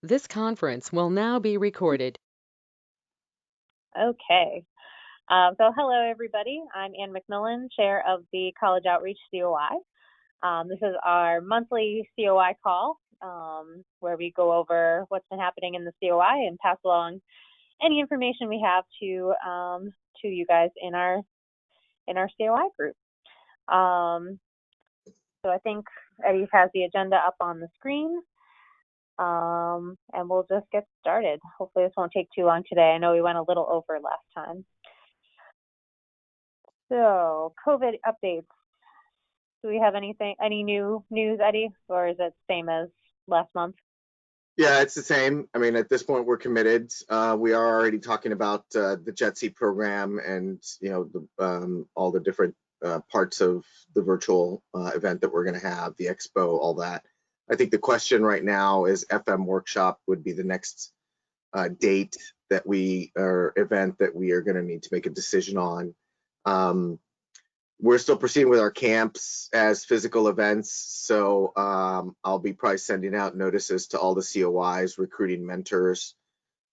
This conference will now be recorded. Okay. So hello, everybody. I'm Ann McMillan, Chair of the College Outreach COI. This is our monthly COI call where we go over what's been happening in the COI and pass along any information we have to you guys in our COI group. So I think Eddie has the agenda up on the screen. And we'll just get started. Hopefully this won't take too long today. I know we went a little over last time. So COVID updates. Do we have any new news, Eddie, or is it the same as last month? Yeah, it's the same. I mean, at this point, we're committed. We are already talking about the JETSI program and, all the different parts of the virtual event that we're going to have, the expo, all that. I think the question right now is FM workshop would be the next date that event that we are going to need to make a decision on. We're still proceeding with our camps as physical events, so I'll be probably sending out notices to all the COIs, recruiting mentors.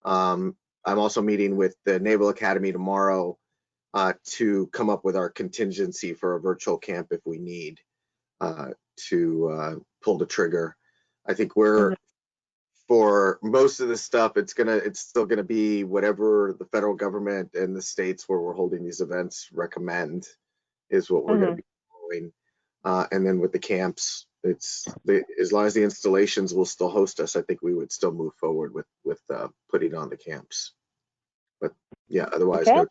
I'm also meeting with the Naval Academy tomorrow to come up with our contingency for a virtual camp if we need to pull the trigger. I think for most of the stuff, it's still gonna be whatever the federal government and the states where we're holding these events recommend is what we're going to be following. And then with the camps, as long as the installations will still host us, I think we would still move forward with putting on the camps. But yeah, otherwise, okay. no.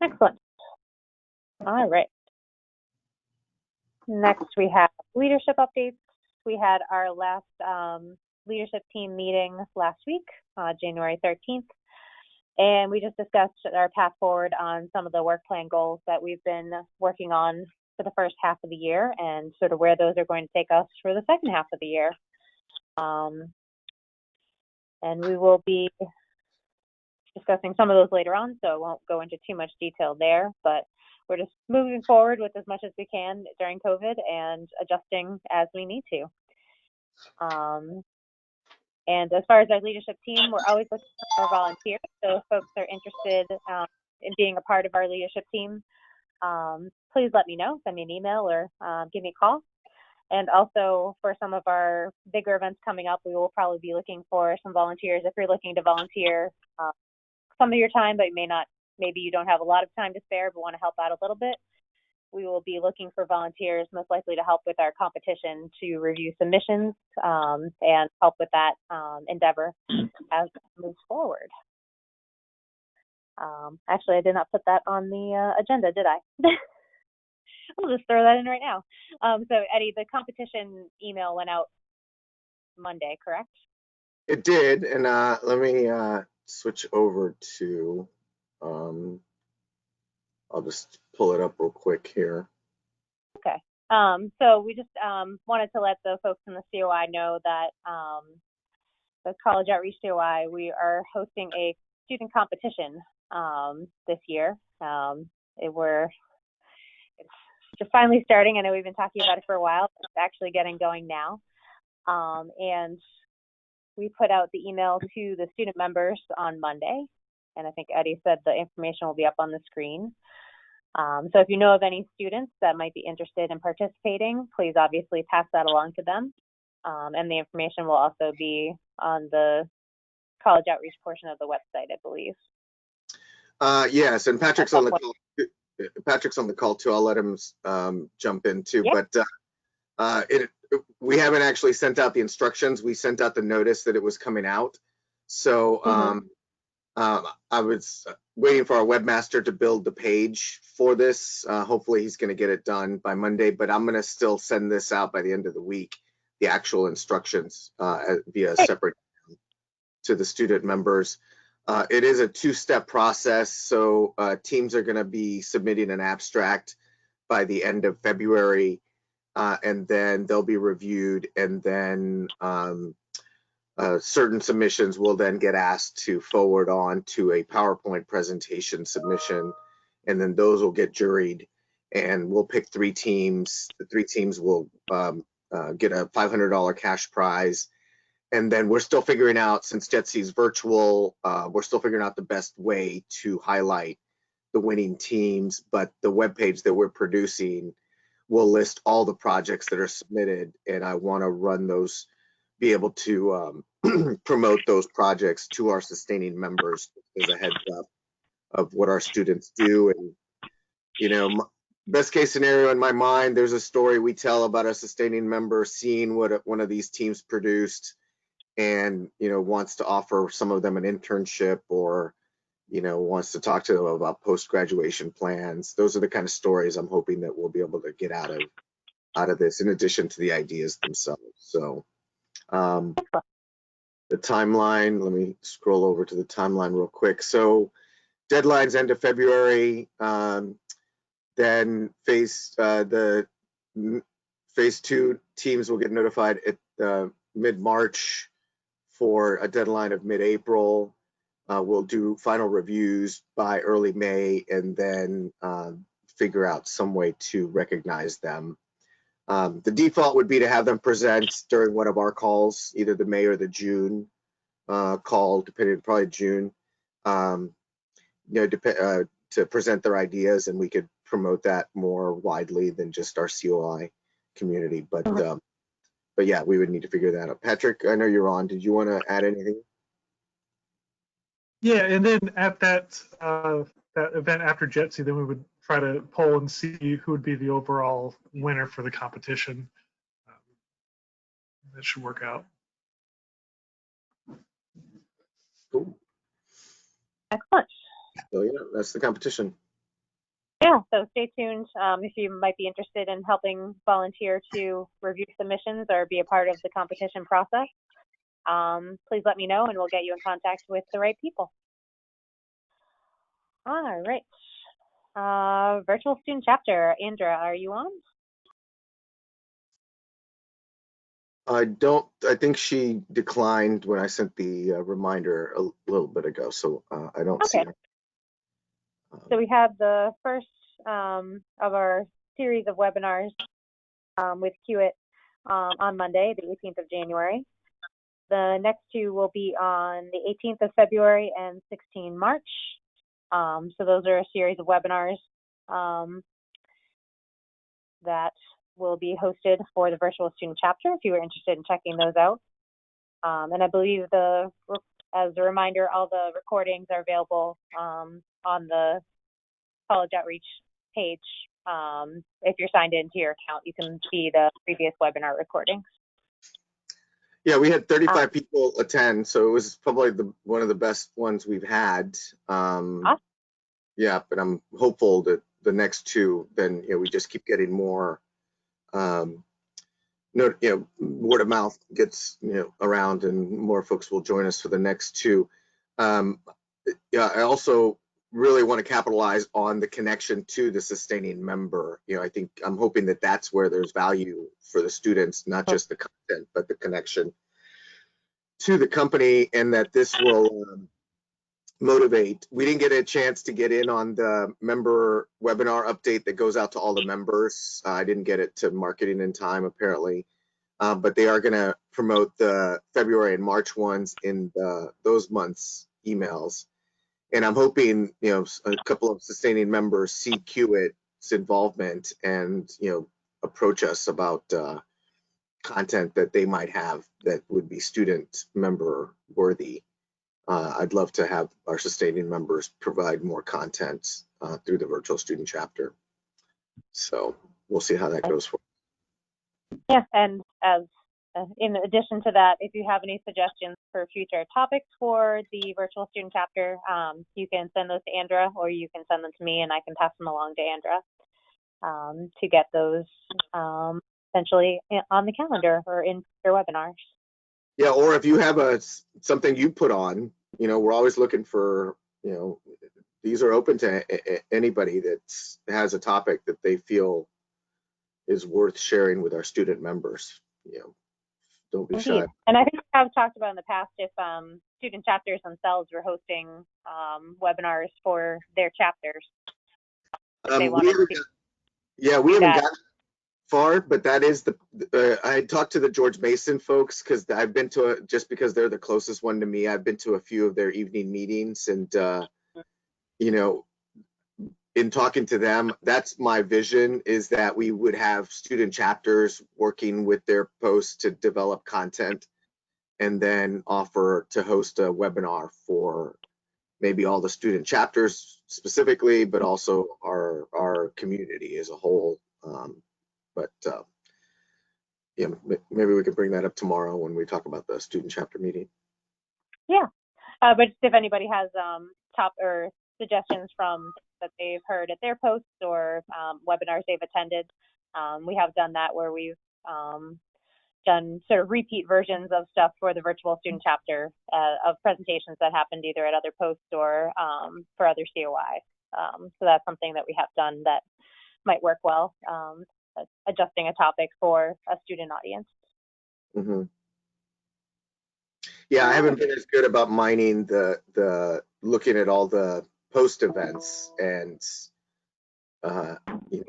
Excellent. All right. Next, we have leadership updates. We had our last leadership team meeting last week, January 13th. And we just discussed our path forward on some of the work plan goals that we've been working on for the first half of the year and sort of where those are going to take us for the second half of the year. And we will be discussing some of those later on, so I won't go into too much detail there, but we're just moving forward with as much as we can during COVID and adjusting as we need to. And as far as our leadership team, we're always looking for more volunteers. So if folks are interested in being a part of our leadership team, please let me know, send me an email or give me a call. And also for some of our bigger events coming up, we will probably be looking for some volunteers. If you're looking to volunteer some of your time, but maybe you don't have a lot of time to spare, but want to help out a little bit, we will be looking for volunteers most likely to help with our competition to review submissions and help with that endeavor as it moves forward. Actually, I did not put that on the agenda, did I? I'll just throw that in right now. So Eddie, the competition email went out Monday, correct? It did, and let me switch over to, I'll just pull it up real quick here. Okay. So we just wanted to let the folks in the COI know that the College Outreach COI, we are hosting a student competition this year. It's just finally starting. I know we've been talking about it for a while. It's actually getting going now. And we put out the email to the student members on Monday. And I think Eddie said the information will be up on the screen. So if you know of any students that might be interested in participating, please obviously pass that along to them. And the information will also be on the college outreach portion of the website, I believe. Yes, and Patrick's on the call. Patrick's on the call too. I'll let him jump in too. Yep. But we haven't actually sent out the instructions. We sent out the notice that it was coming out. So I was waiting for our webmaster to build the page for this. Hopefully he's going to get it done by Monday, but I'm going to still send this out by the end of the week, the actual instructions via separate to the student members. It is a two-step process, so teams are going to be submitting an abstract by the end of February, and then they'll be reviewed, and then certain submissions will then get asked to forward on to a PowerPoint presentation submission, and then those will get juried, and we'll pick 3 teams. The 3 teams will get a $500 cash prize And then we're still figuring out, since JETSI is virtual, we're still figuring out the best way to highlight the winning teams, but the webpage that we're producing will list all the projects that are submitted, and I want to run those, be able to promote those projects to our sustaining members as a heads up of what our students do. And, you know, best case scenario in my mind, there's a story we tell about a sustaining member seeing what one of these teams produced and, you know, wants to offer some of them an internship, or, you know, wants to talk to them about post-graduation plans. Those are the kind of stories I'm hoping that we'll be able to get out of this, in addition to the ideas themselves. So the timeline, let me scroll over to the timeline real quick. So deadlines end of February, then phase 2 teams will get notified at mid-March for a deadline of mid-April. We'll do final reviews by early May, and then figure out some way to recognize them. The default would be to have them present during one of our calls, either the May or the June call, depending, probably June, you know, to present their ideas, and we could promote that more widely than just our COI community. But yeah, we would need to figure that out. Patrick, I know you're on. Did you want to add anything? Yeah, and then at that event after JETSI, then we would try to poll and see who would be the overall winner for the competition. That should work out. Cool. Excellent. So yeah, that's the competition. Yeah, so stay tuned if you might be interested in helping volunteer to review submissions or be a part of the competition process. Please let me know and we'll get you in contact with the right people. All right. Virtual student chapter. Andra, are you on? I think she declined when I sent the reminder a little bit ago, so I don't see her. So we have the first of our series of webinars with QIT on Monday, the 18th of January. The next two will be on the 18th of February and 16 March. So those are a series of webinars that will be hosted for the virtual student chapter if you are interested in checking those out. And I believe as a reminder, all the recordings are available on the college outreach page. If you're signed into your account, you can see the previous webinar recordings. Yeah, we had 35 people attend, so it was probably one of the best ones we've had. Awesome. Yeah, but I'm hopeful that the next two, then, you know, we just keep getting more, word of mouth gets, you know, around, and more folks will join us for the next two. Yeah, I also really want to capitalize on the connection to the sustaining member. You know, I'm hoping that that's where there's value for the students, not just the content, but the connection to the company, and that this will motivate. We didn't get a chance to get in on the member webinar update that goes out to all the members. I didn't get it to marketing in time, apparently, but they are going to promote the February and March ones in those months' emails. And I'm hoping, you know, a couple of sustaining members see QIT's involvement and, you know, approach us about content that they might have that would be student member worthy. I'd love to have our sustaining members provide more content through the virtual student chapter. So we'll see how that goes for. Yeah, and as in addition to that, if you have any suggestions for future topics for the virtual student chapter, you can send those to Andra, or you can send them to me and I can pass them along to Andra to get those essentially on the calendar or in your webinars. Yeah, or if you have something you put on, you know, we're always looking for, you know, these are open to anybody that has a topic that they feel is worth sharing with our student members. You know, don't be shy. And I think I've talked about in the past if student chapters themselves were hosting webinars for their chapters. We haven't gotten far, but that is I talked to the George Mason folks because I've been to just because they're the closest one to me. I've been to a few of their evening meetings, and you know, in talking to them, that's my vision, is that we would have student chapters working with their posts to develop content, and then offer to host a webinar for maybe all the student chapters specifically, but also our community as a whole. Yeah, maybe we could bring that up tomorrow when we talk about the student chapter meeting. Yeah, but if anybody has top or suggestions from that they've heard at their posts or webinars they've attended, we have done that where we've done sort of repeat versions of stuff for the virtual student chapter of presentations that happened either at other posts or for other COI. So that's something that we have done that might work well, adjusting a topic for a student audience. Mm-hmm. Yeah, I haven't been as good about mining the looking at all the post events and you know,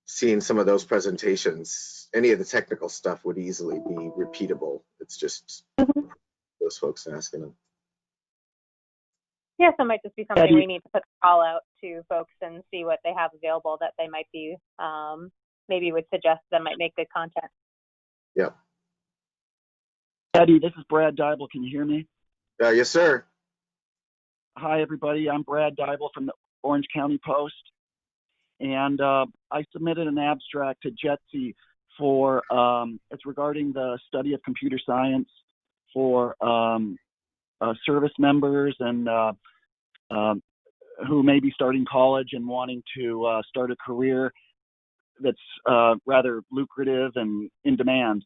seeing some of those presentations. Any of the technical stuff would easily be repeatable. It's just those folks asking them. Yeah, so it might just be something we need to put a call out to folks and see what they have available that they might be, maybe would suggest that might make good content. Yeah. Eddie, this is Brad Dybel. Can you hear me? Yes, sir. Hi, everybody. I'm Brad Dybel from the Orange County Post. And I submitted an abstract to JETSI for, it's regarding the study of computer science for service members and who may be starting college and wanting to start a career that's rather lucrative and in demand.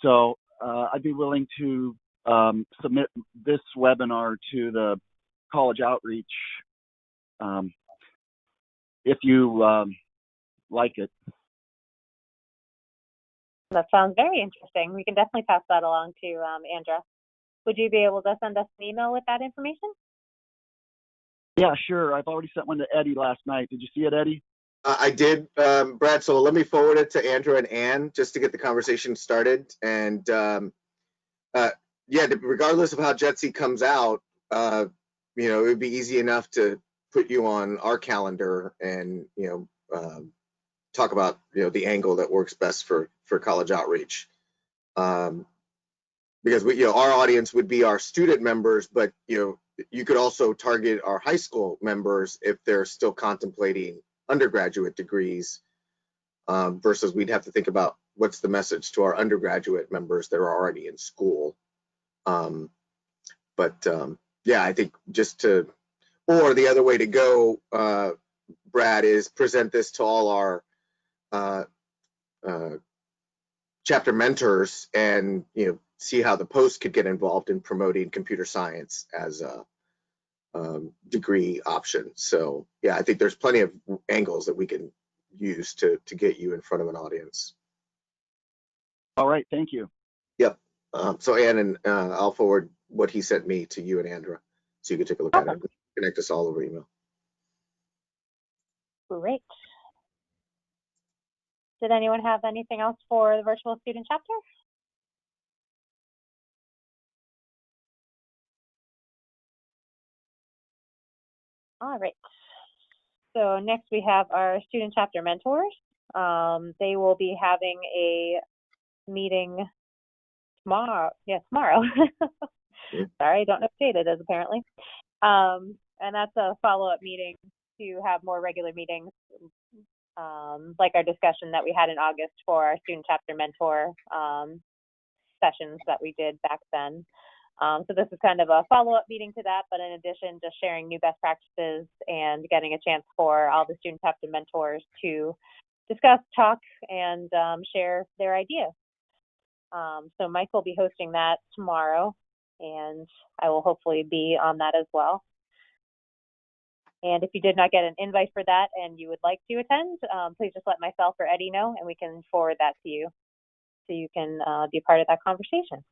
So I'd be willing to submit this webinar to the college outreach if you like it. That sounds very interesting. We can definitely pass that along to Andra. Would you be able to send us an email with that information? Yeah, sure. I've already sent one to Eddie last night. Did you see it, Eddie? I did, Brad. So let me forward it to Andrew and Ann just to get the conversation started. And yeah, regardless of how JETSI comes out, you know, it would be easy enough to put you on our calendar and, you know, talk about, you know, the angle that works best for college outreach. Because we, you know, our audience would be our student members, but, you know, you could also target our high school members if they're still contemplating undergraduate degrees, versus we'd have to think about what's the message to our undergraduate members that are already in school. Yeah, I think just to, or the other way to go, Brad, is present this to all our chapter mentors and, you know, see how the post could get involved in promoting computer science as a degree option. So yeah, I think there's plenty of angles that we can use to get you in front of an audience. All right, thank you. Yep. So Ann, and I'll forward what he sent me to you and Andra, so you can take a look at it. Connect us all over email. Great. Did anyone have anything else for the virtual student chapter? All right. So next we have our student chapter mentors. They will be having a meeting tomorrow. Yeah, tomorrow. Sorry, I don't know what date it is apparently. And that's a follow-up meeting to have more regular meetings, like our discussion that we had in August for our student chapter mentor sessions that we did back then. So this is kind of a follow-up meeting to that, but in addition, just sharing new best practices and getting a chance for all the student chapter mentors to discuss, talk, and share their ideas. So Mike will be hosting that tomorrow, and I will hopefully be on that as well. And if you did not get an invite for that and you would like to attend, please just let myself or Eddie know, and we can forward that to you so you can be part of that conversation.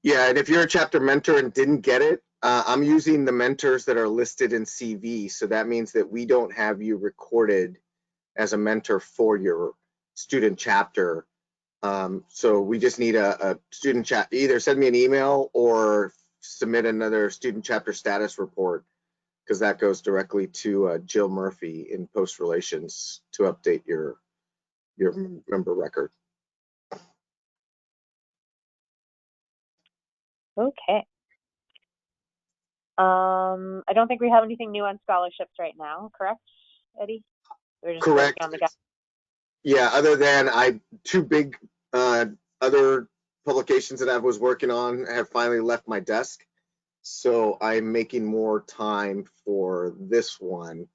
Yeah, and if you're a chapter mentor and didn't get it, I'm using the mentors that are listed in CV. So that means that we don't have you recorded as a mentor for your student chapter. So we just need a student chat. Either send me an email or submit another student chapter status report, because that goes directly to Jill Murphy in post relations to update your member record. Okay. I don't think we have anything new on scholarships right now, correct, Eddie? We're just Correct. working on the guide. Yeah, other than two big other publications that I was working on have finally left my desk. So I'm making more time for this one.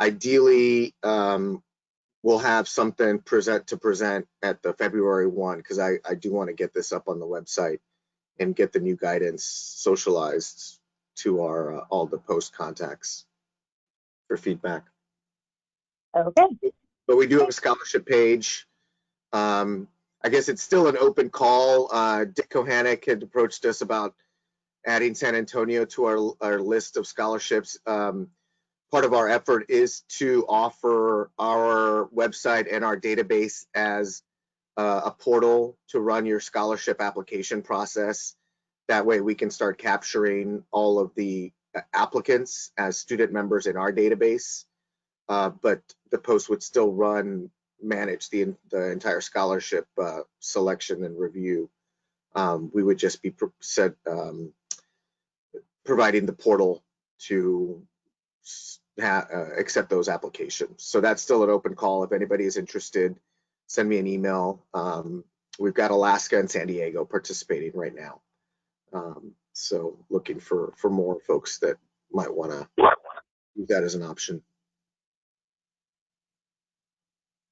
Ideally, we'll have something to present at the February 1, because I do want to get this up on the website and get the new guidance socialized to our all the post contacts for feedback. Okay. But we do have a scholarship page. I guess it's still an open call. Dick Kohanek had approached us about adding San Antonio to our list of scholarships. Part of our effort is to offer our website and our database as a portal to run your scholarship application process. That way we can start capturing all of the applicants as student members in our database. But the post would still manage the entire scholarship selection and review. We would just be providing the portal to accept those applications. So that's still an open call. If anybody is interested, send me an email. We've got Alaska and San Diego participating right now. So looking for more folks that might want to use that as an option.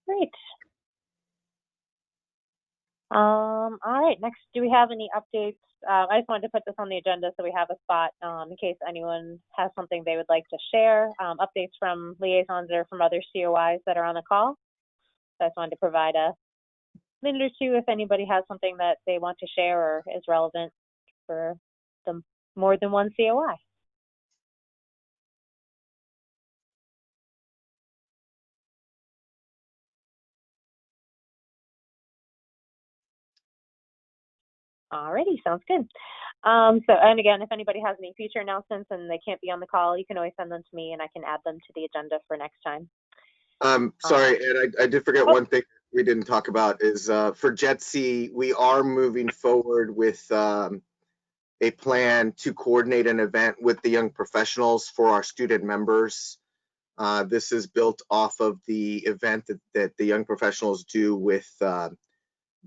Great. All right, next, do we have any updates? I just wanted to put this on the agenda so we have a spot in case anyone has something they would like to share, updates from liaisons or from other COIs that are on the call. So I just wanted to provide a minute or two if anybody has something that they want to share or is relevant for the more than one COI. Alrighty, sounds good. And again, if anybody has any future announcements and they can't be on the call, you can always send them to me and I can add them to the agenda for next time. Sorry, Ed, I did forget one thing we didn't talk about is for JETC, we are moving forward with a plan to coordinate an event with the young professionals for our student members. This is built off of the event that the young professionals do with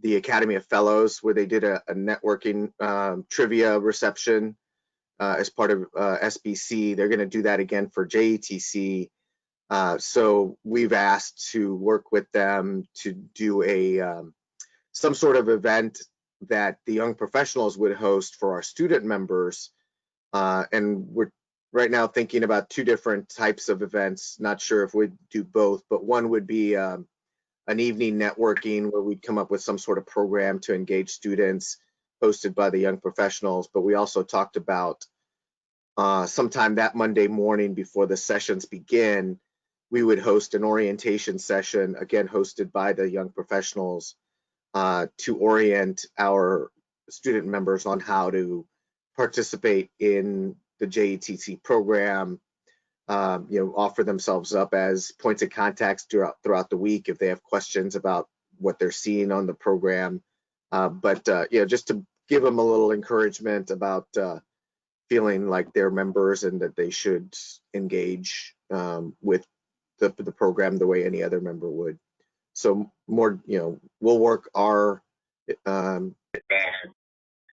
the Academy of Fellows, where they did a networking trivia reception as part of SBC. They're going to do that again for JETC. So we've asked to work with them to do some sort of event that the young professionals would host for our student members. And we're right now thinking about two different types of events. Not sure if we'd do both, but one would be an evening networking where we'd come up with some sort of program to engage students hosted by the young professionals. But we also talked about sometime that Monday morning before the sessions begin, we would host an orientation session, again hosted by the young professionals, to orient our student members on how to participate in the JETC program, offer themselves up as points of contacts throughout the week if they have questions about what they're seeing on the program. Just to give them a little encouragement about feeling like they're members and that they should engage with the program the way any other member would. So more, we'll work our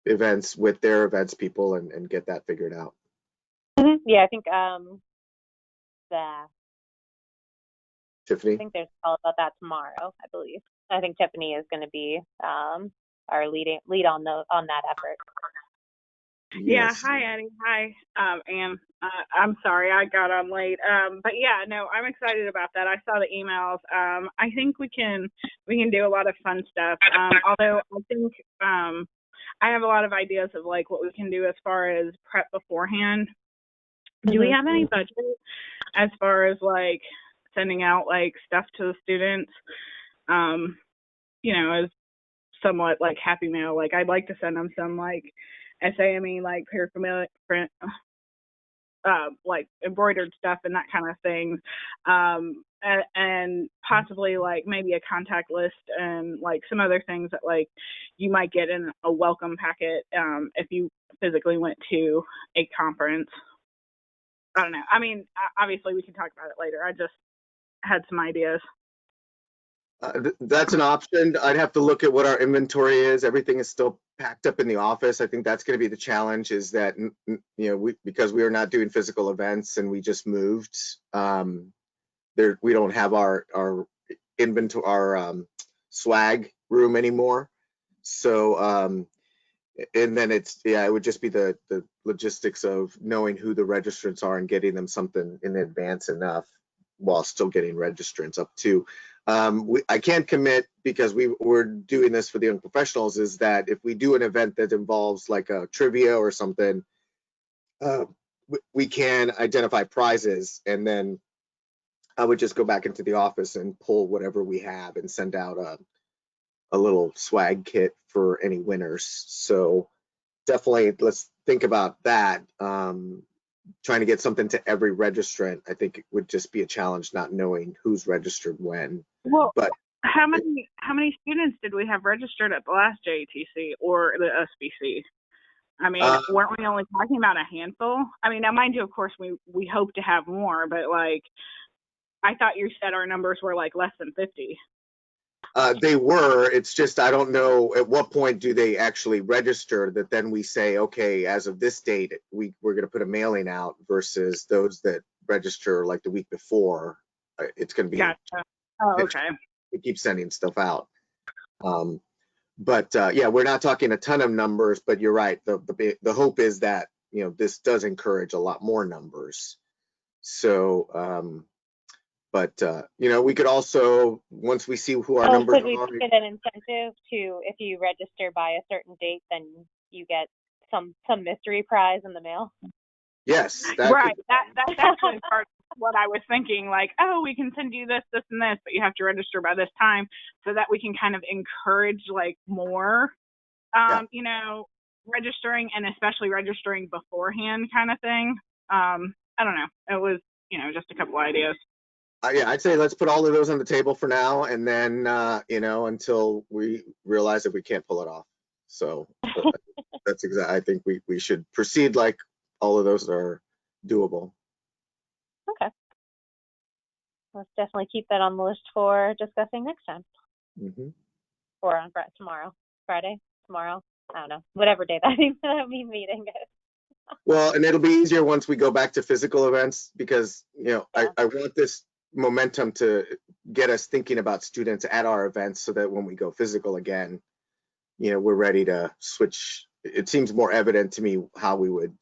events with their events people and get that figured out. Yeah, I think Tiffany? I think there's a call about that tomorrow, I believe. I think Tiffany is going to be our lead on that effort. Yeah, Yes. hi Eddie. Hi, Ann. I'm sorry I got on late. But yeah, no, I'm excited about that. I saw the emails. I think we can do a lot of fun stuff. Although I think I have a lot of ideas of like what we can do as far as prep beforehand. Do we have any budget as far as like sending out like stuff to the students, you know, as somewhat like happy mail. Like I'd like to send them some like SAME like paraphernalia, like embroidered stuff and that kind of thing, and possibly like maybe a contact list and like some other things that like you might get in a welcome packet if you physically went to a conference. I don't know. I mean, obviously we can talk about it later. I just had some ideas. That's an option. I'd have to look at what our inventory is. Everything is still packed up in the office. I think that's going to be the challenge, is that, you know, because we are not doing physical events and we just moved, we don't have our inventory, our swag room anymore. So, and then it would just be the logistics of knowing who the registrants are and getting them something in advance enough while still getting registrants up to. I can't commit, because we're doing this for the young professionals, is that if we do an event that involves like a trivia or something, we can identify prizes, and then I would just go back into the office and pull whatever we have and send out a little swag kit for any winners. So definitely let's think about that. Trying to get something to every registrant, I think it would just be a challenge, not knowing who's registered when. Well, but how many students did we have registered at the last JATC or the SBC? I mean, weren't we only talking about a handful? I mean, now mind you, of course, we hope to have more, but like, I thought you said our numbers were like less than 50. They were. It's just, I don't know at what point do they actually register, that then we say, okay, as of this date, we're going to put a mailing out, versus those that register like the week before. It's going to be. Gotcha. Oh, okay. We keep sending stuff out. But yeah, we're not talking a ton of numbers, but you're right. The hope is that, you know, this does encourage a lot more numbers. So, but you know, we could also, once we see who our numbers could we are, get an incentive to, if you register by a certain date, then you get some mystery prize in the mail? yes, right. That's actually part of what I was thinking. Like, oh, we can send you this, this, and this, but you have to register by this time, so that we can kind of encourage like more, you know, registering, and especially registering beforehand, kind of thing. I don't know. It was, you know, just a couple ideas. yeah, I'd say let's put all of those on the table for now, and then you know, until we realize that we can't pull it off. So that's exactly. I think we should proceed like all of those are doable. Okay. Let's definitely keep that on the list for discussing next time. Mm-hmm. Or on Friday, tomorrow. I don't know, whatever day that meeting is. Well, and it'll be easier once we go back to physical events, because, you know, I want this momentum to get us thinking about students at our events, so that when we go physical again, you know, we're ready to switch. It seems more evident to me how we would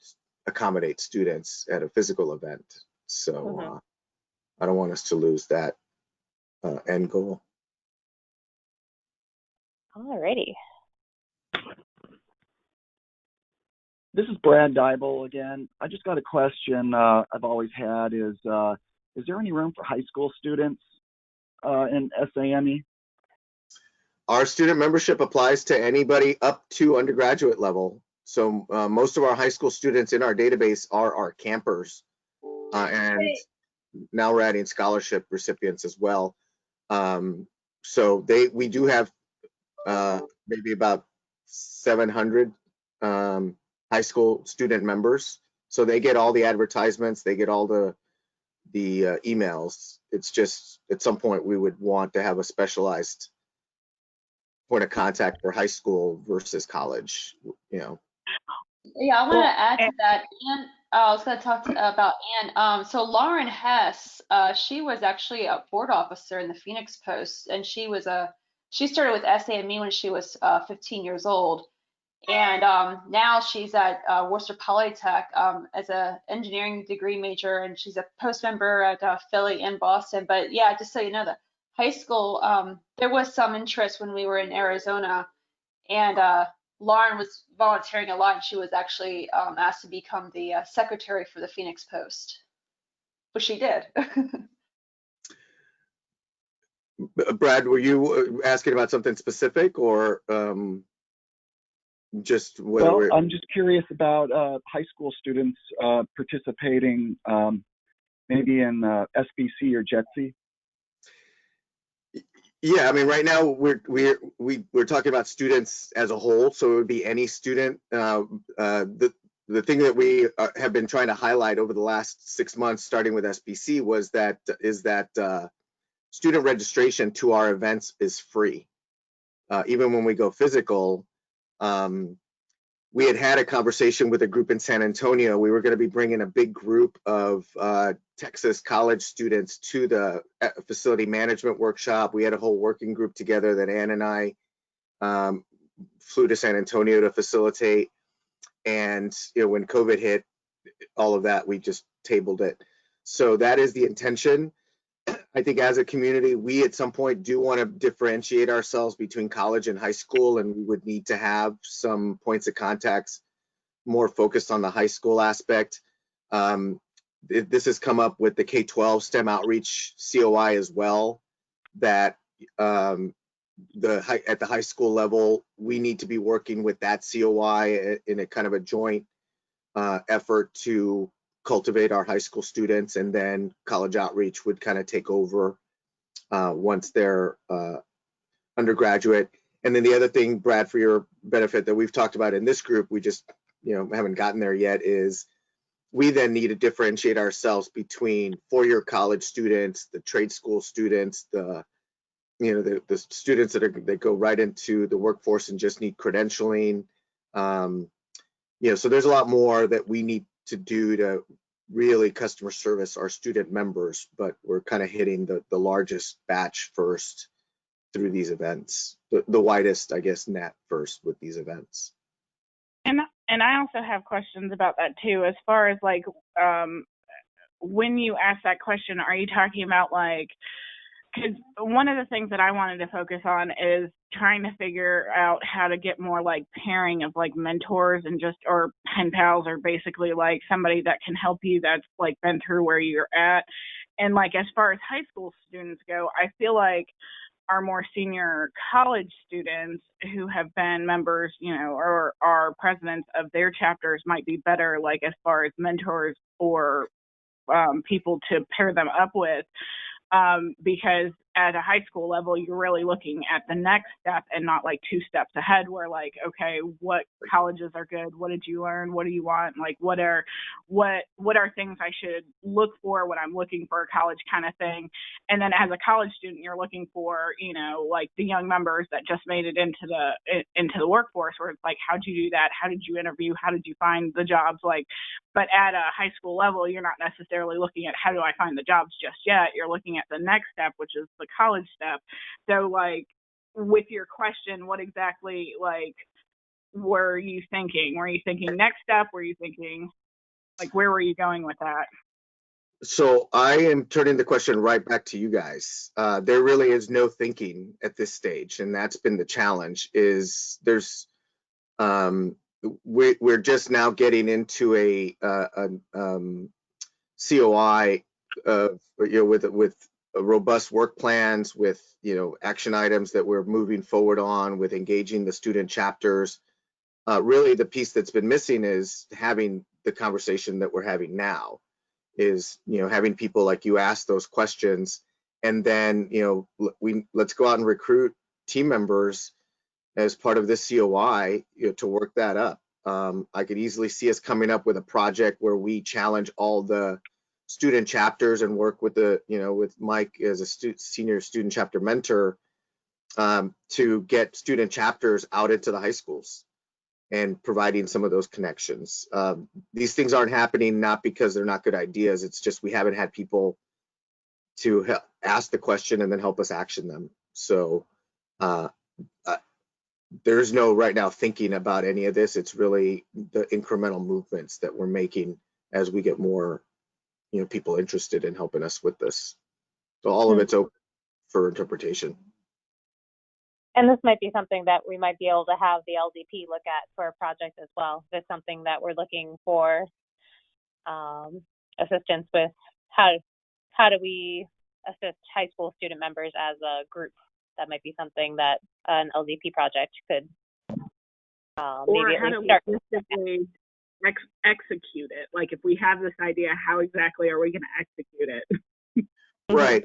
accommodate students at a physical event. So I don't want us to lose that end goal. Alrighty. This is Brad Dybel again. I just got a question I've always had is there any room for high school students in SAME? Our student membership applies to anybody up to undergraduate level. So most of our high school students in our database are our campers, and now we're adding scholarship recipients as well. So we do have maybe about 700 high school student members. So they get all the advertisements, they get all the emails. It's just at some point we would want to have a specialized point of contact for high school versus college, you know. Yeah, I want to add to that. And I was going to talk about Ann. So Lauren Hess, she was actually a board officer in the Phoenix Post, and she started with SAME when she was 15 years old, and now she's at Worcester Polytech as an engineering degree major, and she's a post member at Philly and Boston. But yeah, just so you know, the high school, there was some interest when we were in Arizona, and Lauren was volunteering a lot, and she was actually asked to become the secretary for the Phoenix Post, which she did. Brad, were you asking about something specific, or just whether Well, we're? I'm just curious about high school students participating maybe in SBC or JETSI. Yeah, I mean, right now we're talking about students as a whole, so it would be any student. The thing that we have been trying to highlight over the last 6 months, starting with SBC, is that student registration to our events is free. Even when we go physical, we had a conversation with a group in San Antonio. We were going to be bringing a big group of Texas college students to the facility management workshop. We had a whole working group together that Ann and I flew to San Antonio to facilitate. And when COVID hit, all of that, we just tabled it. So that is the intention. I think as a community, we at some point do want to differentiate ourselves between college and high school, and we would need to have some points of contacts more focused on the high school aspect. This has come up with the K-12 STEM outreach COI as well, that at the high school level, we need to be working with that COI in a kind of a joint effort to cultivate our high school students, and then college outreach would kind of take over once they're undergraduate. And then the other thing, Brad, for your benefit, that we've talked about in this group, we just haven't gotten there yet, is we then need to differentiate ourselves between four-year college students, the trade school students, the students that go right into the workforce and just need credentialing. So there's a lot more that we need to do to really customer service our student members, but we're kind of hitting the largest batch first through these events, the widest, I guess, net first with these events. And I also have questions about that too, as far as like when you ask that question, are you talking about like, because one of the things that I wanted to focus on is trying to figure out how to get more like pairing of like mentors and or pen pals, or basically like somebody that can help you that's like been through where you're at. And like as far as high school students go, I feel like our more senior college students who have been members, or are presidents of their chapters might be better, like as far as mentors or people to pair them up with. Because at a high school level, you're really looking at the next step and not like two steps ahead, where like, okay, what colleges are good? What did you learn? What do you want? Like, what are things I should look for when I'm looking for a college kind of thing? And then as a college student, you're looking for, like the young members that just made it into the workforce, where it's like, how'd you do that? How did you interview? How did you find the jobs? Like, but at a high school level, you're not necessarily looking at how do I find the jobs just yet. You're looking at the next step, which is the college step. So like with your question, what exactly like were you thinking? Were you thinking next step? Were you thinking like where were you going with that? So I am turning the question right back to you guys. There really is no thinking at this stage, and that's been the challenge. We're just now getting into a COI with robust work plans, with action items that we're moving forward on, with engaging the student chapters. Really, the piece that's been missing is having the conversation that we're having now. Is having people like you ask those questions, and then let's go out and recruit team members as part of this COI to work that up. I could easily see us coming up with a project where we challenge all the student chapters and work with with Mike as a senior student chapter mentor to get student chapters out into the high schools and providing some of those connections. These things aren't happening not because they're not good ideas. It's just we haven't had people to ask the question and then help us action them. So there's no right now thinking about any of this. It's really the incremental movements that we're making as we get more people interested in helping us with this. So all of it's open for interpretation. And this might be something that we might be able to have the LDP look at for a project as well. If it's something that we're looking for assistance with, how do we assist high school student members as a group. That might be something that an LDP project could Or maybe at how least to start. realistically execute it. Like if we have this idea, how exactly are we going to execute it? Right.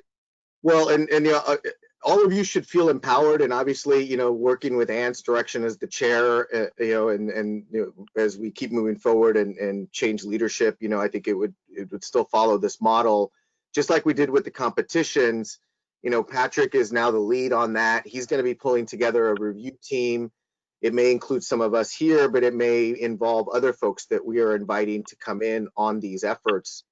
Well, and you know, all of you should feel empowered, and obviously, you know, working with Anne's direction as the chair, you know, and you know, as we keep moving forward and change leadership, you know, I think it would still follow this model, just like we did with the competitions. You know, Patrick is now the lead on that. He's going to be pulling together a review team. It may include some of us here, but it may involve other folks that we are inviting to come in on these efforts.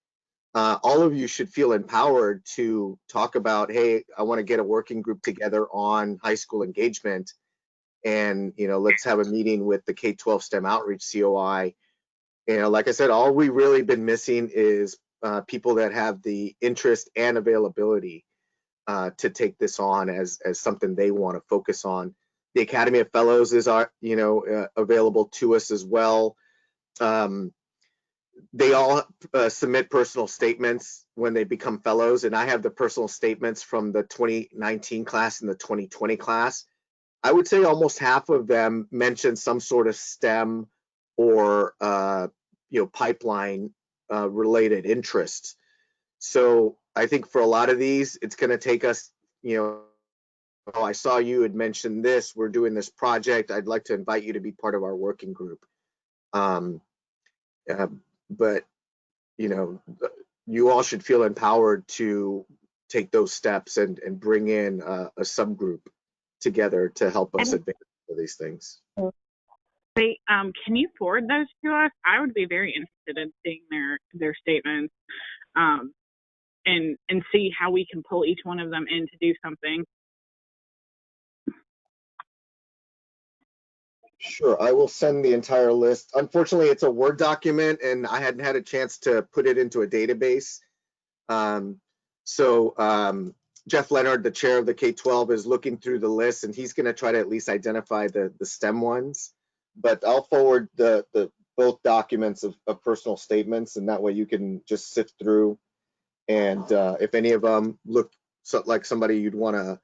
All of you should feel empowered to talk about, hey, I want to get a working group together on high school engagement, and you know, let's have a meeting with the K-12 STEM Outreach COI. You know, like I said, all we really been missing is people that have the interest and availability to take this on as something they want to focus on. The Academy of Fellows is available to us as well. They all submit personal statements when they become fellows, and I have the personal statements from the 2019 class and the 2020 class. I would say almost half of them mention some sort of STEM or pipeline related interests. So I think for a lot of these, it's going to take us, you know, oh, I saw you had mentioned this, we're doing this project, I'd like to invite you to be part of our working group. But you know, you all should feel empowered to take those steps and bring in a subgroup together to help us advance these things. Wait, can you forward those to us? I would be very interested in seeing their statements, and see how we can pull each one of them in to do something. Sure, I will send the entire list. Unfortunately, it's a Word document, and I hadn't had a chance to put it into a database. Jeff Leonard, the chair of the K-12, is looking through the list, and he's going to try to at least identify the STEM ones. But I'll forward the both documents of personal statements, and that way you can just sift through. And if any of them look like somebody you'd want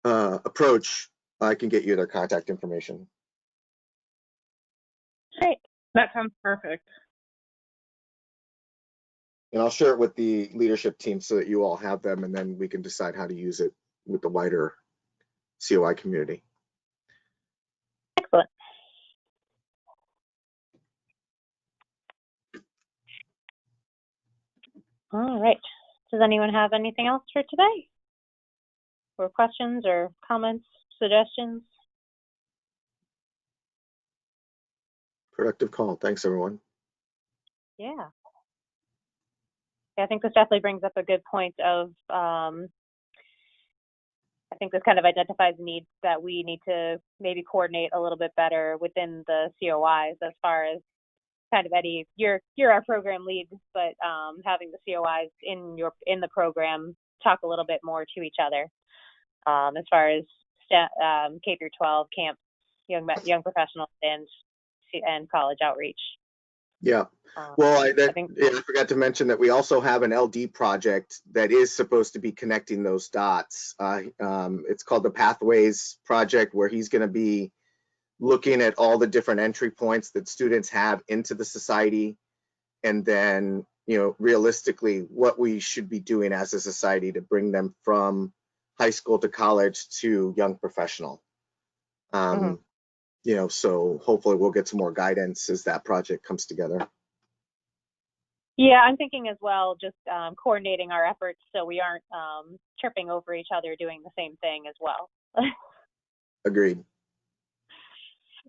to approach, I can get you their contact information. Great. That sounds perfect. And I'll share it with the leadership team so that you all have them, and then we can decide how to use it with the wider COI community. Excellent. All right. Does anyone have anything else for today? Or questions or comments, suggestions? Productive call. Thanks, everyone. Yeah. I think this definitely brings up a good point of, I think this kind of identifies needs that we need to maybe coordinate a little bit better within the COIs, as far as kind of, Eddie, you're our program lead, but having the COIs in the program talk a little bit more to each other, as far as K through 12 camps, young professionals, and college outreach. Yeah. Well, I forgot to mention that we also have an LD project that is supposed to be connecting those dots. It's called the Pathways Project, where he's going to be looking at all the different entry points that students have into the society, and then, you know, realistically what we should be doing as a society to bring them from high school to college to young professional. You know, so hopefully we'll get some more guidance as that project comes together. Yeah, I'm thinking as well, just coordinating our efforts so we aren't tripping over each other doing the same thing as well. Agreed.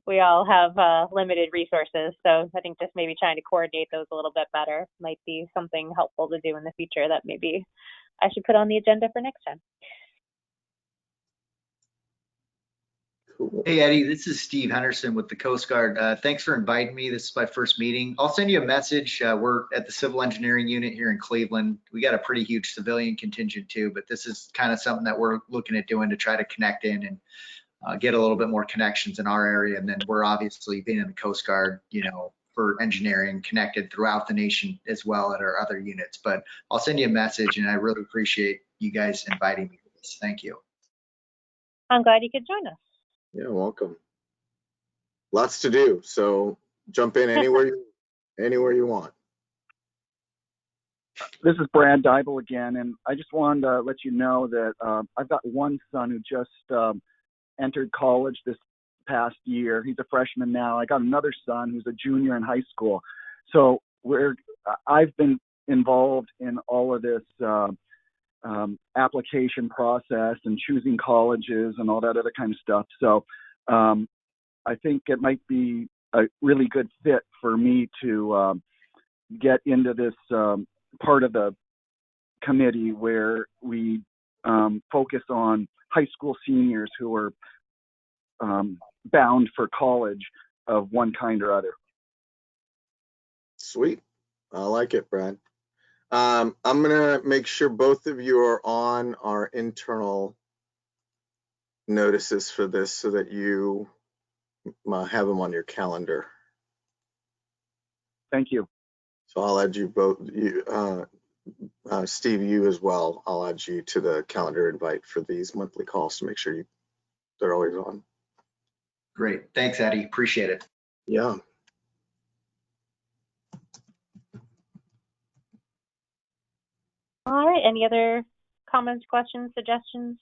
We all have limited resources, so I think just maybe trying to coordinate those a little bit better might be something helpful to do in the future that maybe I should put on the agenda for next time. Cool. Hey, Eddie, this is Steve Henderson with the Coast Guard. Thanks for inviting me. This is my first meeting. I'll send you a message. We're at the Civil Engineering Unit here in Cleveland. We got a pretty huge civilian contingent too, but this is kind of something that we're looking at doing to try to connect in and get a little bit more connections in our area. And then we're obviously being in the Coast Guard, you know, for engineering connected throughout the nation as well at our other units. But I'll send you a message, and I really appreciate you guys inviting me to this. Thank you. I'm glad you could join us. Yeah, welcome. Lots to do, so jump in anywhere you want. This is Brad Dybel again, and I just wanted to let you know that I've got one son who just entered college this past year. He's a freshman now. I got another son who's a junior in high school. So I've been involved in all of this application process and choosing colleges and all that other kind of stuff. So I think it might be a really good fit for me to get into this part of the committee where we focus on high school seniors who are bound for college of one kind or other. Sweet. I like it, Brad. I'm gonna make sure both of you are on our internal notices for this so that you have them on your calendar. Thank you. So I'll add you both, Steve, you as well. I'll add you to the calendar invite for these monthly calls to make sure they're always on. Great. Thanks, Eddie. Appreciate it. Yeah. All right. Any other comments, questions, suggestions?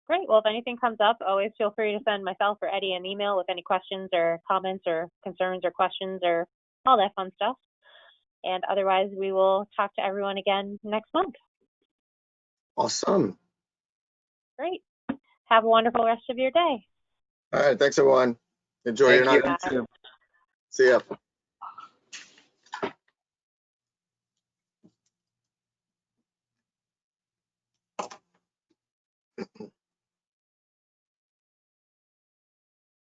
Great. Well, if anything comes up, always feel free to send myself or Eddie an email with any questions or comments or concerns or questions or all that fun stuff. And otherwise, we will talk to everyone again next month. Awesome. Great. Have a wonderful rest of your day. All right. Thanks, everyone. Enjoy your night. Thank you. See ya.